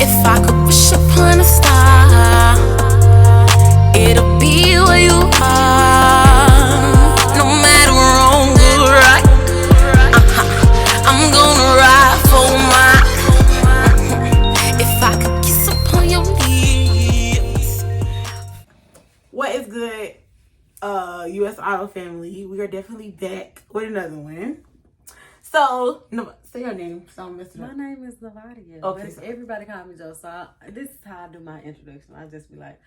If I could wish upon a star, it'll be where you are. No matter wrong or right, I'm gonna ride for mine. If I could kiss upon your lips. What is good, US Auto family? We are definitely back with another one. So, no, say your name. So I'm messing up. My name is Nevadia. Okay, But everybody call me Joe. So this is how I do my introduction. I just be like,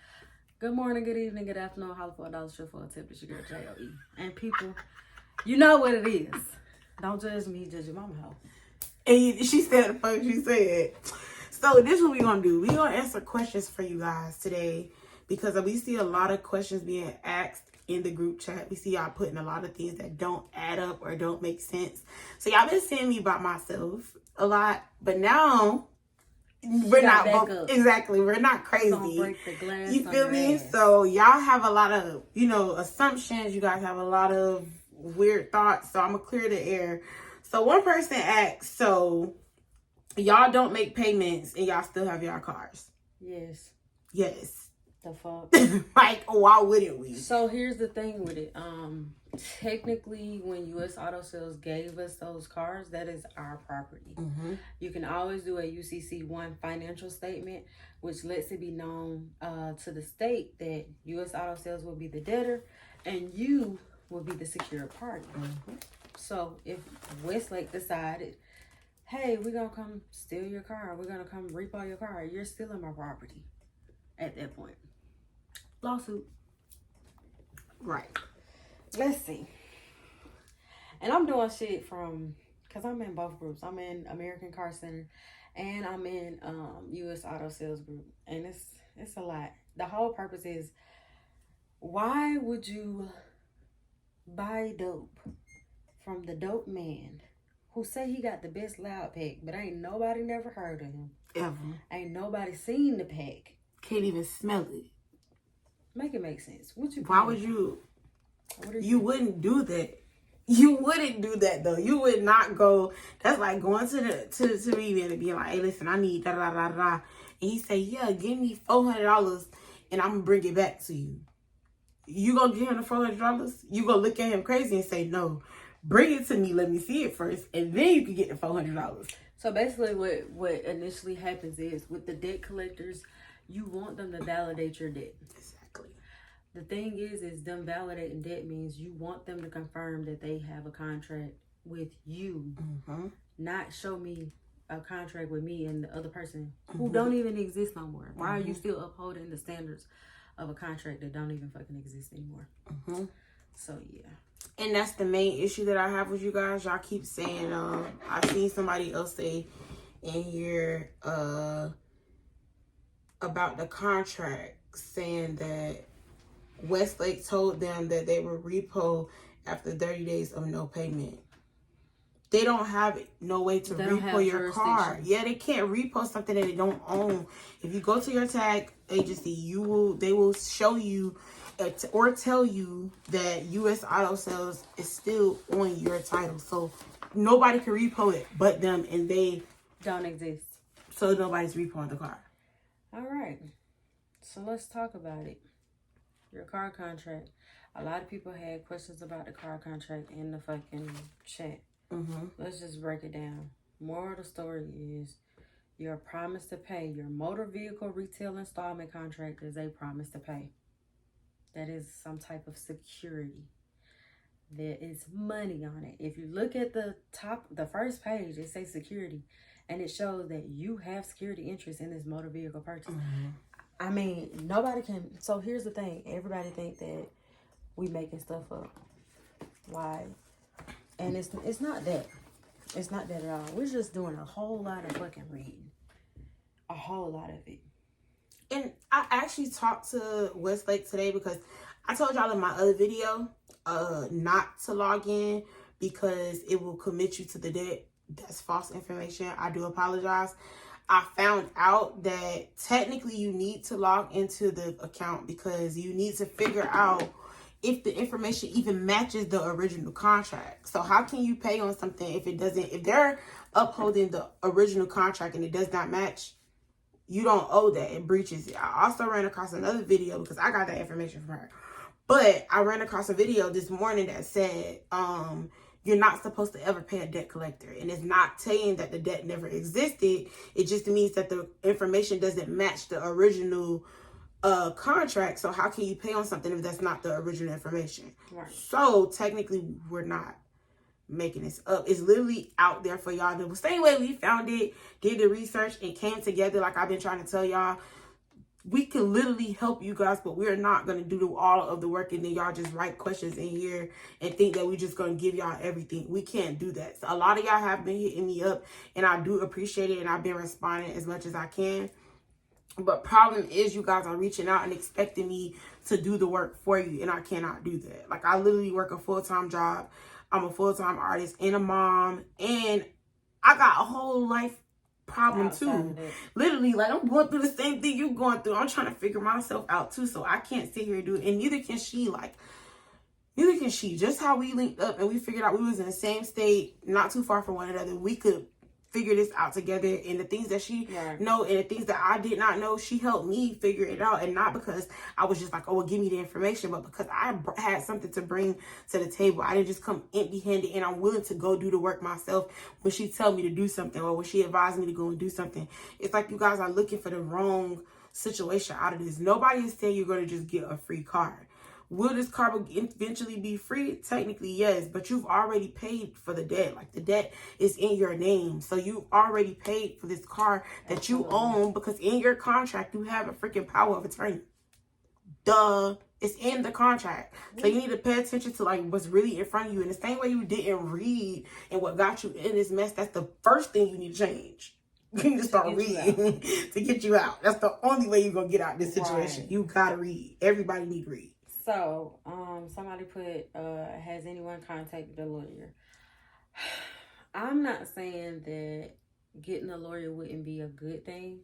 good morning, good evening, good afternoon, holla for $1 short for a tip. It's your girl J-O-E. And people, you know what it is. Don't judge me, judge your mama hoe. And she said the fuck she said. So this is what we gonna do. We gonna answer questions for you guys today because we see a lot of questions being asked in the group chat. We see y'all putting a lot of things that don't add up or don't make sense. So y'all been seeing me by myself a lot, but now we're not exactly. We're not crazy. Don't break the glass. You feel me? So y'all have a lot of assumptions. You guys have a lot of weird thoughts. So I'm gonna clear the air. So one person asked, so y'all don't make payments and y'all still have y'all cars? Yes. Yes. The fuck? Like, why wouldn't we? So here's the thing with it. Technically, when U.S. Auto Sales gave us those cars, that is our property. Mm-hmm. You can always do a UCC1 financial statement, which lets it be known to the state that U.S. Auto Sales will be the debtor and you will be the secured party. Mm-hmm. So if Westlake decided, hey, we're going to come steal your car, we're going to come repo your car, you're stealing my property at that point. Lawsuit. Right. Let's see. And I'm doing shit from, because I'm in both groups. I'm in American Car Center and I'm in U.S. Auto Sales Group. And it's a lot. The whole purpose is, why would you buy dope from the dope man who say he got the best loud pack, but ain't nobody never heard of him? Ever. Ain't nobody seen the pack. Can't even smell it. Make it make sense. What you? Why would you? You wouldn't do that. You wouldn't do that though. You would not go. That's like going to me and being like, "Hey, listen, I need da da da da," and he say, "Yeah, give me $400 and I'm gonna bring it back to you." You gonna give him the $400? You gonna look at him crazy and say, "No, bring it to me. Let me see it first, and then you can get the $400." So basically, what initially happens is with the debt collectors, you want them to validate your debt. Exactly. The thing is them validating debt means you want them to confirm that they have a contract with you, mm-hmm. not show me a contract with me and the other person who don't even exist no more. Why are you still upholding the standards of a contract that don't even fucking exist anymore? Mm-hmm. So yeah. And that's the main issue that I have with you guys. Y'all keep saying, I seen somebody else say in here about the contract, saying that Westlake told them that they would repo after 30 days of no payment. They don't have no way to repo your car. Yeah, they can't repo something that they don't own. If you go to your tag agency, they will show you or tell you that U.S. Auto Sales is still on your title. So nobody can repo it but them, and they don't exist. So nobody's repoing the car. All right. So let's talk about it. Your car contract. A lot of people had questions about the car contract in the fucking chat. Mm-hmm. Let's just break it down. Moral of the story is your promise to pay. Your motor vehicle retail installment contract is a promise to pay. That is some type of security. There is money on it. If you look at the first page, it says security. And it shows that you have security interest in this motor vehicle purchase. Mm-hmm. I mean, nobody can. So here's the thing. Everybody think that we making stuff up. Why? And it's not that. It's not that at all. We're just doing a whole lot of fucking reading. A whole lot of it. And I actually talked to Westlake today because I told y'all in my other video not to log in because it will commit you to the debt. That's false information. I do apologize. I found out that technically you need to log into the account because you need to figure out if the information even matches the original contract. So how can you pay on something if it doesn't, if they're upholding the original contract and it does not match, you don't owe that. It breaches it. I also ran across another video because I got that information from her. But I ran across a video this morning that said, you're not supposed to ever pay a debt collector. And it's not saying that the debt never existed. It just means that the information doesn't match the original contract. So how can you pay on something if that's not the original information? Right. So technically, we're not making this up. It's literally out there for y'all. The same way we found it, did the research, and came together, like I've been trying to tell y'all. We can literally help you guys, but we're not going to do all of the work and then y'all just write questions in here and think that we just going to give y'all everything. We can't do that. So a lot of y'all have been hitting me up and I do appreciate it and I've been responding as much as I can. But problem is you guys are reaching out and expecting me to do the work for you and I cannot do that. Like I literally work a full-time job. I'm a full-time artist and a mom and I got a whole life problem too. Literally, like I'm going through the same thing you're going through. I'm trying to figure myself out too, so I can't sit here and do it. And neither can she. Neither can she. Just how we linked up and we figured out we was in the same state, not too far from one another. We could figure this out together, and the things that she know and the things that I did not know, she helped me figure it out. And not because I was just like, oh well, give me the information, but because I had something to bring to the table. I didn't just come empty-handed, and I'm willing to go do the work myself when she tell me to do something or when she advised me to go and do something. It's like you guys are looking for the wrong situation out of this. Nobody is saying you're going to just get a free car. Will this car eventually be free? Technically, yes, but you've already paid for the debt. Like the debt is in your name. So you already paid for this car that you own because in your contract, you have a freaking power of attorney. Duh. It's in the contract. So you need to pay attention to like what's really in front of you. In the same way you didn't read and what got you in this mess, that's the first thing you need to change. You need to start reading to get you out. That's the only way you're going to get out of this situation. Right. You got to read. Everybody need to read. So, somebody put, has anyone contacted a lawyer? I'm not saying that getting a lawyer wouldn't be a good thing.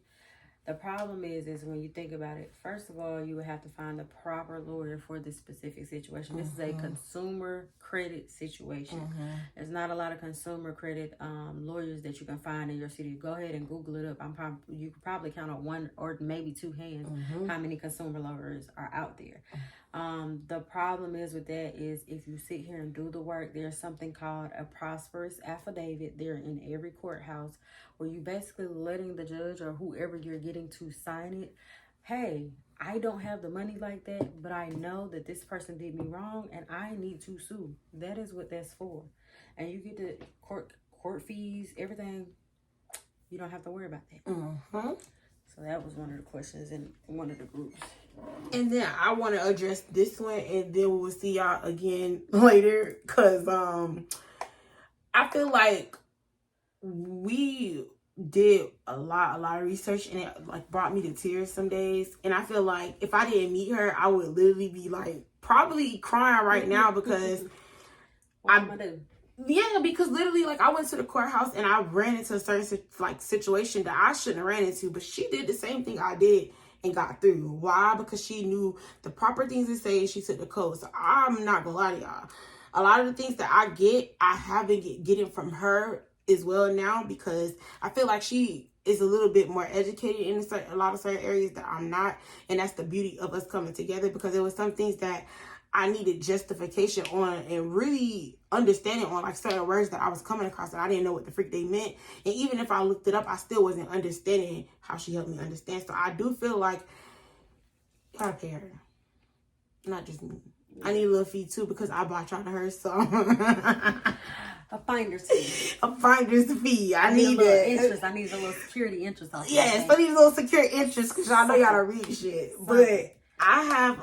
The problem is when you think about it, first of all, you would have to find the proper lawyer for this specific situation. This is a consumer credit situation. There's not a lot of consumer credit lawyers that you can find in your city. Go ahead and Google it up. You could probably count on one or maybe two hands how many consumer lawyers are out there. The problem is with that is if you sit here and do the work, there's something called a prosperous affidavit there in every courthouse where you basically letting the judge or whoever you're getting to sign it. Hey, I don't have the money like that, but I know that this person did me wrong and I need to sue. That is what that's for. And you get the court fees, everything. You don't have to worry about that. So that was one of the questions in one of the groups. And then I want to address this one, and then we'll see y'all again later. Because I feel like we did a lot of research, and it like brought me to tears some days. And I feel like if I didn't meet her, I would literally be like probably crying right now because what am I do? Yeah, because literally, like, I went to the courthouse and I ran into a certain, like, situation that I shouldn't have ran into. But she did the same thing I did and got through. Why? Because she knew the proper things to say and she took the code. So I'm not going to lie to y'all. A lot of the things that I have been getting from her as well now because I feel like she is a little bit more educated in a lot of certain areas that I'm not. And that's the beauty of us coming together because there was some things that I needed justification on and really understanding on like certain words that I was coming across and I didn't know what the freak they meant. And even if I looked it up, I still wasn't understanding how she helped me understand. So I do feel like you gotta pay her. Not just me. I need a little fee too because I bought y'all to her, so a finder's fee. A finder's fee. I need a that. Interest. I need a little security interest on yes, I need a little secure interest because y'all know y'all don't read shit. But I have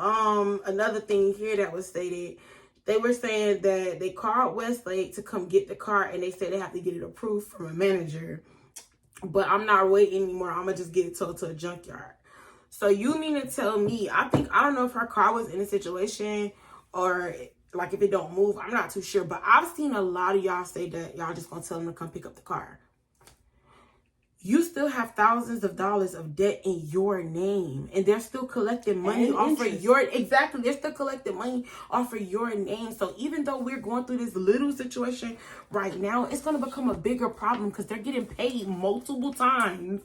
another thing here that was stated. They were saying that they called Westlake to come get the car and they said they have to get it approved from a manager. But I'm not waiting anymore. I'm gonna just get it towed to a junkyard. So you mean to tell me, I don't know if her car was in a situation or like if it don't move, I'm not too sure. But I've seen a lot of y'all say that y'all just gonna tell them to come pick up the car. you still have thousands of dollars of debt in your name, and they're still collecting money off of your, exactly, they're still collecting money off of your name. So even though we're going through this little situation right now, it's going to become a bigger problem because they're getting paid multiple times.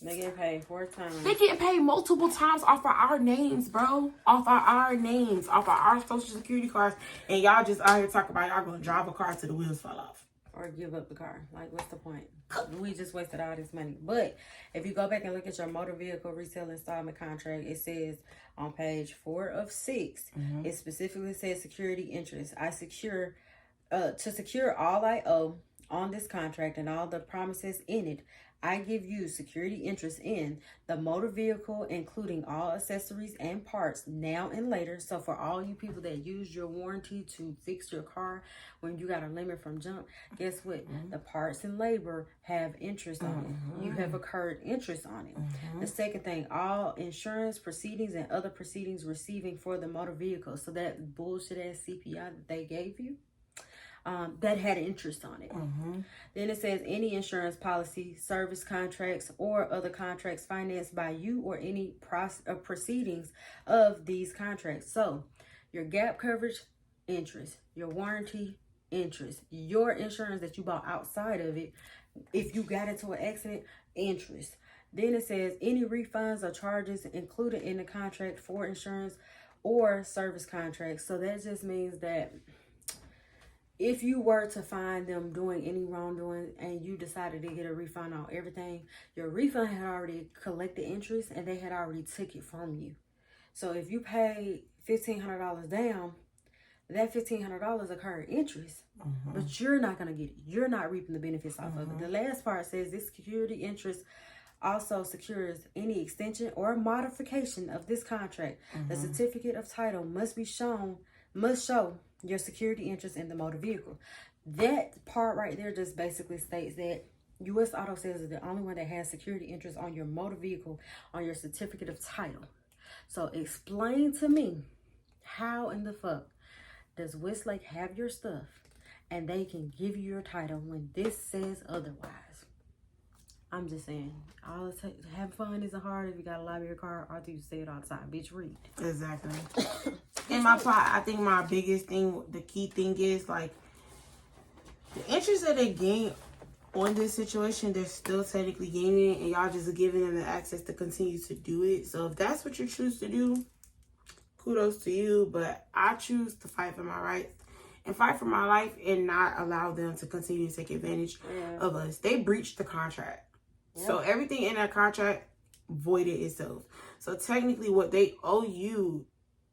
They get paid 4 times. They getting paid multiple times off of our names, bro. Off of our names, off of our social security cards. And y'all just out here talking about y'all gonna drive a car till the wheels fall off. Or give up the car. Like, what's the point? We just wasted all this money. But if you go back and look at your motor vehicle resale installment contract, it says on page 4 of 6, it specifically says security interest. I secure, to secure all I owe on this contract and all the promises in it, I give you security interest in the motor vehicle, including all accessories and parts now and later. So for all you people that use your warranty to fix your car when you got a limit from jump, guess what? The parts and labor have interest on it. You have incurred interest on it. The second thing, all insurance proceedings and other proceedings receiving for the motor vehicle. So that bullshit ass CPI that they gave you, that had interest on it. Then it says any insurance policy, service contracts, or other contracts financed by you or any proceedings of these contracts. So your gap coverage, interest, your warranty, interest, your insurance that you bought outside of it, if you got into an accident, interest. Then it says any refunds or charges included in the contract for insurance or service contracts. So that just means that if you were to find them doing any wrongdoing and you decided to get a refund on everything, your refund had already collected interest and they had already took it from you. So if you paid $1,500 down, that $1,500 occurred interest, but you're not going to get it. You're not reaping the benefits off of it. The last part says this security interest also secures any extension or modification of this contract. The certificate of title must show your security interest in the motor vehicle. That part right there just basically states that U.S. Auto Sales is the only one that has security interest on your motor vehicle, on your certificate of title. So explain to me, how in the fuck does Westlake have your stuff and they can give you your title when this says otherwise? I'm just saying, all it takes, have fun isn't hard if you got a lot of your car. I do say it all the time, bitch, read. Exactly. In my part, I think my biggest thing, the key thing is like the interest that they gain on this situation, they're still technically gaining it, and y'all just giving them the access to continue to do it. So if that's what you choose to do, kudos to you. But I choose to fight for my rights and fight for my life and not allow them to continue to take advantage of us. They breached the contract. So everything in that contract voided itself. So technically what they owe you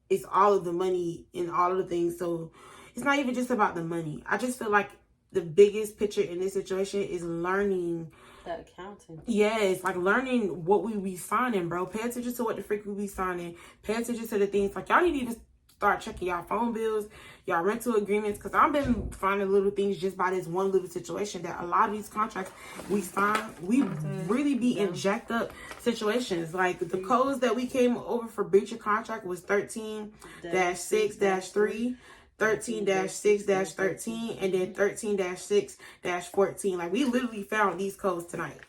is all of the money and all of the things. So it's not even just about the money. I just feel like the biggest picture in this situation is learning that accounting. Yes, like learning what we be signing, bro. Pay attention to what the freak we be signing. Pay attention to the things. Like y'all need to even start checking y'all phone bills, y'all rental agreements, because I've been finding little things just by this one little situation that a lot of these contracts we sign, we really be in jacked up situations. Like the codes that we came over for breach of contract was 13-6-3, 13-6-13, and then 13-6-14. Like we literally found these codes tonight,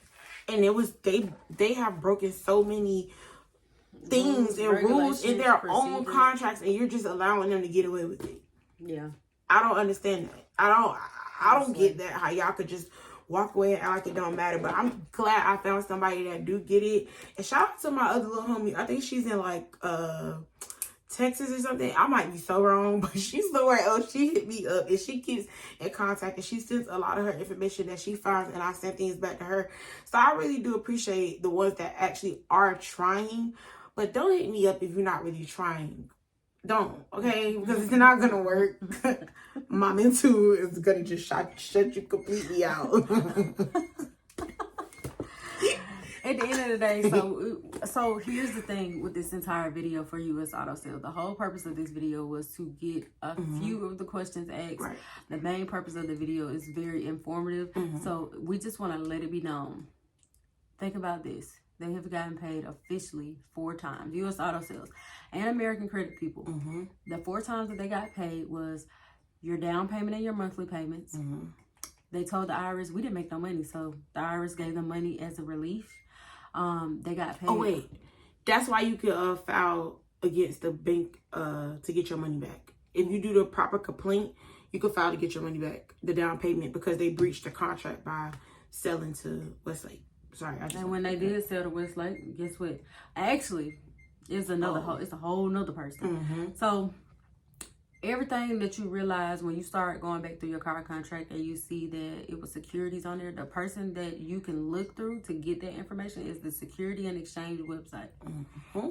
and it was they have broken so many things and rules in their own contracts, and you're just allowing them to get away with it. Yeah, I don't understand that. I don't get that, how y'all could just walk away and act like it don't matter. But I'm glad I found somebody that do get it. And shout out to my other little homie. I think she's in like Texas or something. I might be so wrong, but she's somewhere else. She hit me up and she keeps in contact, and she sends a lot of her information that she finds, and I send things back to her. So I really do appreciate the ones that actually are trying. But don't hit me up if you're not really trying. Don't, okay? Because it's not going to work. My mental is going to just shut you completely out. At the end of the day, so here's the thing with this entire video for U.S. Auto Sales. The whole purpose of this video was to get a few of the questions asked. Right. The main purpose of the video is very informative. So we just want to let it be known. Think about this. They have gotten paid officially 4 times. U.S. Auto Sales and American Credit people. The 4 times that they got paid was your down payment and your monthly payments, they told the IRS we didn't make no money, so the IRS gave them money as a relief. They got paid. Oh wait, that's why you could file against the bank to get your money back. If you do the proper complaint, you could file to get your money back, the down payment, because they breached the contract by selling to Westlake. Sorry, and when they did sell to Westlake, guess what? Actually, it's another it's a whole nother person. So everything that you realize when you start going back through your car contract and you see that it was securities on there, the person that you can look through to get that information is the Security and Exchange website.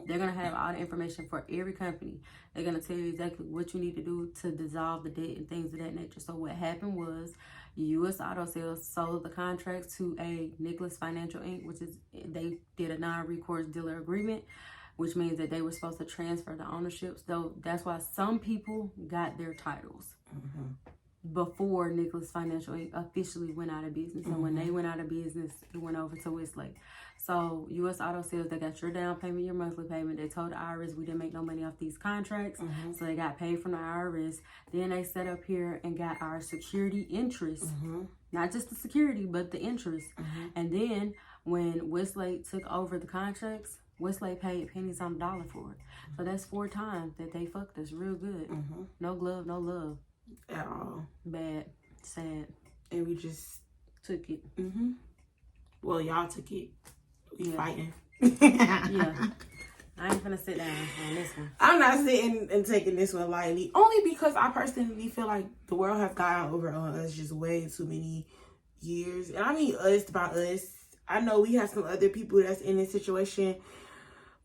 They're going to have all the information for every company. They're going to tell you exactly what you need to do to dissolve the debt and things of that nature. So what happened was U.S. Auto Sales sold the contracts to a Nicholas Financial Inc., which is, they did a non-recourse dealer agreement, which means that they were supposed to transfer the ownerships. Though that's why some people got their titles before Nicholas Financial Inc. officially went out of business. And when they went out of business, it went over to Westlake. So U.S. Auto Sales, they got your down payment, your monthly payment. They told the IRS we didn't make no money off these contracts. So they got paid from the IRS. Then they set up here and got our security interest. Not just the security, but the interest. And then when Westlake took over the contracts, Westlake paid pennies on the dollar for it. So that's 4 times that they fucked us real good. No glove, no love. At all. Bad. Sad. And we just took it. Well, y'all took it. We fighting. Yeah. I ain't gonna sit down on this one. I'm not sitting and taking this one lightly. Only because I personally feel like the world has gotten over on us just way too many years. And I mean us about us. I know we have some other people that's in this situation,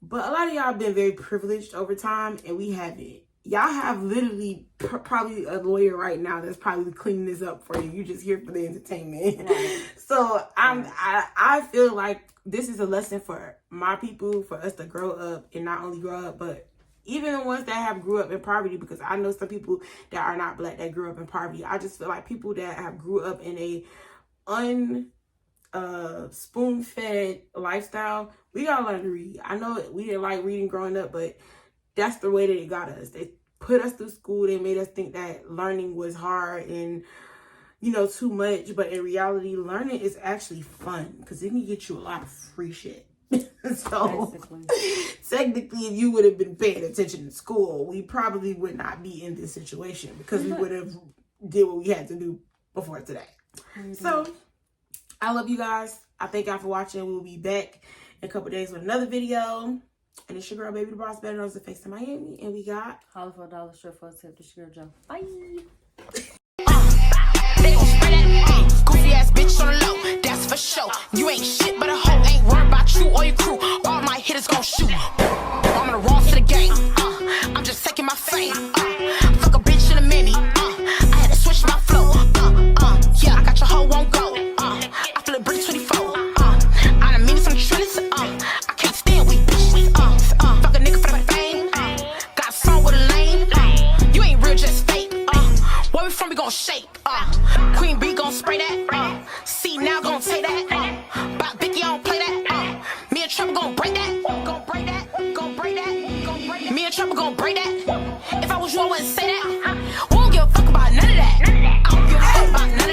but a lot of y'all been very privileged over time, and we haven't. Y'all have literally probably a lawyer right now that's probably cleaning this up for you. You're just here for the entertainment. So I feel like this is a lesson for my people, for us to grow up, and not only grow up, but even the ones that have grew up in poverty, because I know some people that are not Black that grew up in poverty. I just feel like people that have grew up in a spoon-fed lifestyle, we gotta learn to read. I know we didn't like reading growing up, but that's the way that it got us. They put us through school. They made us think that learning was hard and, you know, too much. But in reality, learning is actually fun because it can get you a lot of free shit. So technically, if you would have been paying attention in school, we probably would not be in this situation because we would have did what we had to do before today. So I love you guys. I thank y'all for watching. We'll be back in a couple days with another video. And it's your girl, Baby the Boss, better known as the face of Miami. And we got Holler for $1, straight for a tip. This your girl, Joe. Bye. They gon' spray that goofy ass bitch on the low. That's for sure. You ain't shit but a hoe. Ain't worried about you or your crew. All my hitters gon' shoot. I'm on the wrong to the game. I'm just taking my fame. Fuck a bitch in a mini. I had to switch my flow. Yeah, I got your hoe won't go. I feel a brick 24. I done mean some trillers. I can't stand weak bitches. Fuck a nigga for the fame. Got a song with a lame. You ain't real, just fake. Where we from, we gon' shake. Queen B gon' spray that. C now gon' take that. Bop Vicky, I don't play that. Me and Trevor gon' break that. Gon' break that. Gon' break that. Gon' break that. Me and Trevor gon' break that. If I was you, I wouldn't say that. We don't give a fuck about none of that. I don't give a fuck about none of that.